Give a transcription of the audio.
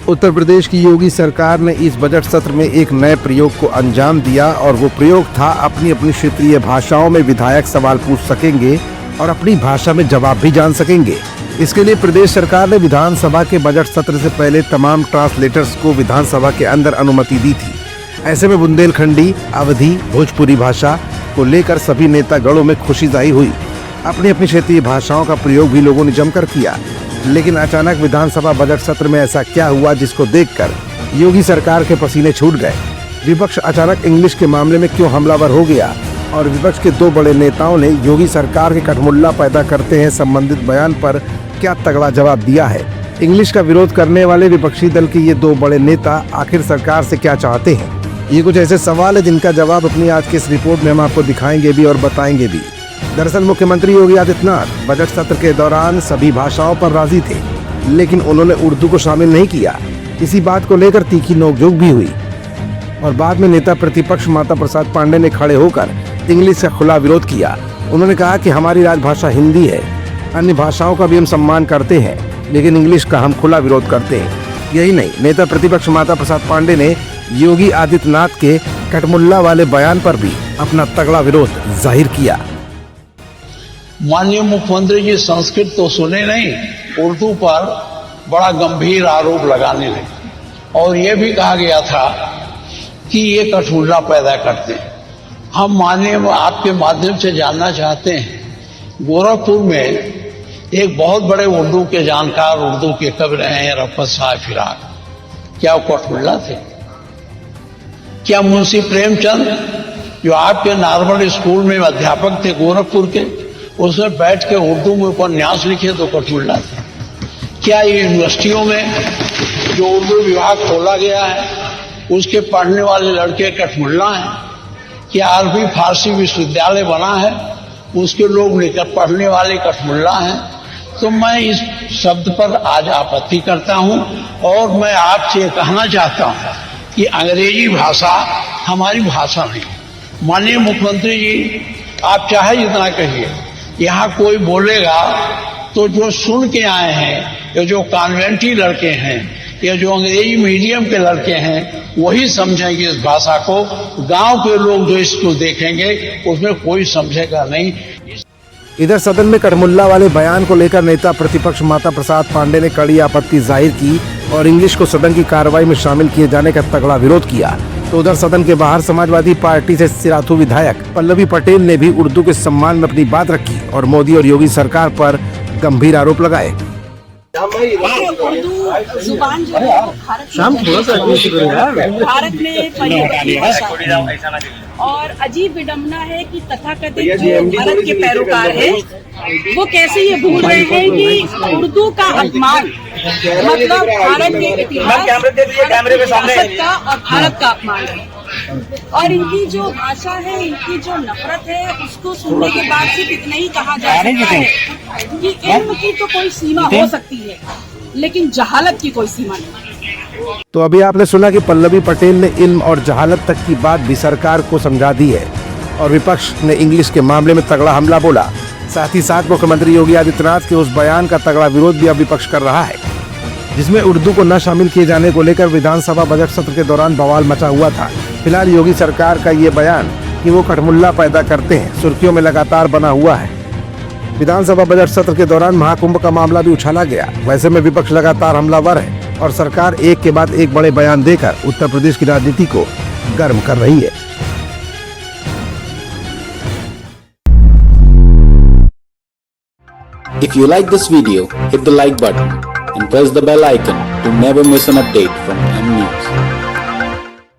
उत्तर प्रदेश की योगी सरकार ने इस बजट सत्र में एक नए प्रयोग को अंजाम दिया और वो प्रयोग था अपनी अपनी क्षेत्रीय भाषाओं में विधायक सवाल पूछ सकेंगे और अपनी भाषा में जवाब भी जान सकेंगे। इसके लिए प्रदेश सरकार ने विधानसभा के बजट सत्र से पहले तमाम ट्रांसलेटर्स को विधानसभा के अंदर अनुमति दी थी। ऐसे में बुंदेलखंडी, अवधी, भोजपुरी भाषा को लेकर सभी नेतागणों में खुशी जाहिर हुई। अपनी अपनी क्षेत्रीय भाषाओं का प्रयोग भी लोगों ने जमकर किया। लेकिन अचानक विधानसभा बजट सत्र में ऐसा क्या हुआ जिसको देखकर योगी सरकार के पसीने छूट गए। विपक्ष अचानक इंग्लिश के मामले में क्यों हमलावर हो गया और विपक्ष के दो बड़े नेताओं ने योगी सरकार के कठमुल्ला पैदा करते हैं संबंधित बयान पर क्या तगड़ा जवाब दिया है। इंग्लिश का विरोध करने वाले विपक्षी दल के ये दो बड़े नेता आखिर सरकार से क्या चाहते हैं, ये कुछ ऐसे सवाल है जिनका जवाब अपनी आज की इस रिपोर्ट में हम आपको दिखाएंगे भी और बताएंगे भी। दरअसल मुख्यमंत्री योगी आदित्यनाथ बजट सत्र के दौरान सभी भाषाओं पर राजी थे, लेकिन उन्होंने उर्दू को शामिल नहीं किया। इसी बात को लेकर तीखी नोकझोंक भी हुई और बाद में नेता प्रतिपक्ष माता प्रसाद पांडे ने खड़े होकर इंग्लिश का खुला विरोध किया। उन्होंने कहा कि हमारी राजभाषा हिंदी है, अन्य भाषाओं का भी हम सम्मान करते हैं, लेकिन इंग्लिश का हम खुला विरोध करते हैं। यही नहीं, नेता प्रतिपक्ष माता प्रसाद पांडे ने योगी आदित्यनाथ के कठमुल्ला वाले बयान पर भी अपना तगड़ा विरोध जाहिर किया। माननीय मुख्यमंत्री जी संस्कृत तो सुने नहीं, उर्दू पर बड़ा गंभीर आरोप लगाने लगे और यह भी कहा गया था कि ये कठमुल्ला पैदा करते हैं। हम माननीय आपके माध्यम से जानना चाहते हैं, गोरखपुर में एक बहुत बड़े उर्दू के जानकार, उर्दू के कवि रहे हैं रफ़त शाह फिराक, क्या वो कठमुल्ला थे? क्या मुंशी प्रेमचंद जो आपके नॉर्मल स्कूल में अध्यापक थे गोरखपुर के, उसमें बैठ के उर्दू में उपन्यास लिखे तो कठमुल्ला थे? क्या ये यूनिवर्सिटियों में जो उर्दू विभाग खोला गया है उसके पढ़ने वाले लड़के कठमुल्ला हैं? क्या अरबी फारसी विश्वविद्यालय बना है उसके लोग लेकर पढ़ने वाले कठमुल्ला हैं? तो मैं इस शब्द पर आज आपत्ति करता हूं और मैं आपसे कहना चाहता हूं कि अंग्रेजी भाषा हमारी भाषा नहीं। माननीय मुख्यमंत्री जी, आप चाहे जितना कहिए, यहाँ कोई बोलेगा तो जो सुन के आए हैं या जो कॉन्वेंटी लड़के हैं या जो अंग्रेजी मीडियम के लड़के हैं वही समझेंगे इस भाषा को। गांव के लोग जो इसको देखेंगे उसमें कोई समझेगा नहीं। इधर सदन में कठमुल्ला वाले बयान को लेकर नेता प्रतिपक्ष माता प्रसाद पांडे ने कड़ी आपत्ति जाहिर की और इंग्लिश को सदन की कार्रवाई में शामिल किए जाने का तगड़ा विरोध किया। तो उधर सदन के बाहर समाजवादी पार्टी से सिराथू विधायक पल्लवी पटेल ने भी उर्दू के सम्मान में अपनी बात रखी और मोदी और योगी सरकार पर गंभीर आरोप लगाए। उर्दू जुबान जो है वो भारत में पली भाषा और अजीब विडम्बना है कि तथाकथित जो भारत के पैरोकार हैं वो कैसे ये भूल रहे हैं कि उर्दू का अपमान मतलब भारत के इतिहास का और भारत का अपमान है। और इनकी जो भाषा है, इनकी जो नफरत है, उसको सुनने के बाद सिर्फ इतना ही कहा जा सकता है कि इल्म की तो कोई सीमा हो सकती है लेकिन जहालत की कोई सीमा नहीं। तो अभी आपने सुना कि पल्लवी पटेल ने इल्म और जहालत तक की बात भी सरकार को समझा दी है और विपक्ष ने इंग्लिश के मामले में तगड़ा हमला बोला। साथ ही साथ मुख्यमंत्री योगी आदित्यनाथ के उस बयान का तगड़ा विरोध भी अब विपक्ष कर रहा है जिसमें उर्दू को न शामिल किए जाने को लेकर विधानसभा बजट सत्र के दौरान बवाल मचा हुआ था। फिलहाल योगी सरकार का ये बयान कि वो कठमुल्ला पैदा करते हैं सुर्खियों में लगातार बना हुआ है। विधानसभा बजट सत्र के दौरान महाकुंभ का मामला भी उछाला गया। वैसे में विपक्ष लगातार हमलावर है और सरकार एक के बाद एक बड़े बयान देकर उत्तर प्रदेश की राजनीति को गर्म कर रही है। If you like this video, hit the like button and press the bell icon to never miss an update from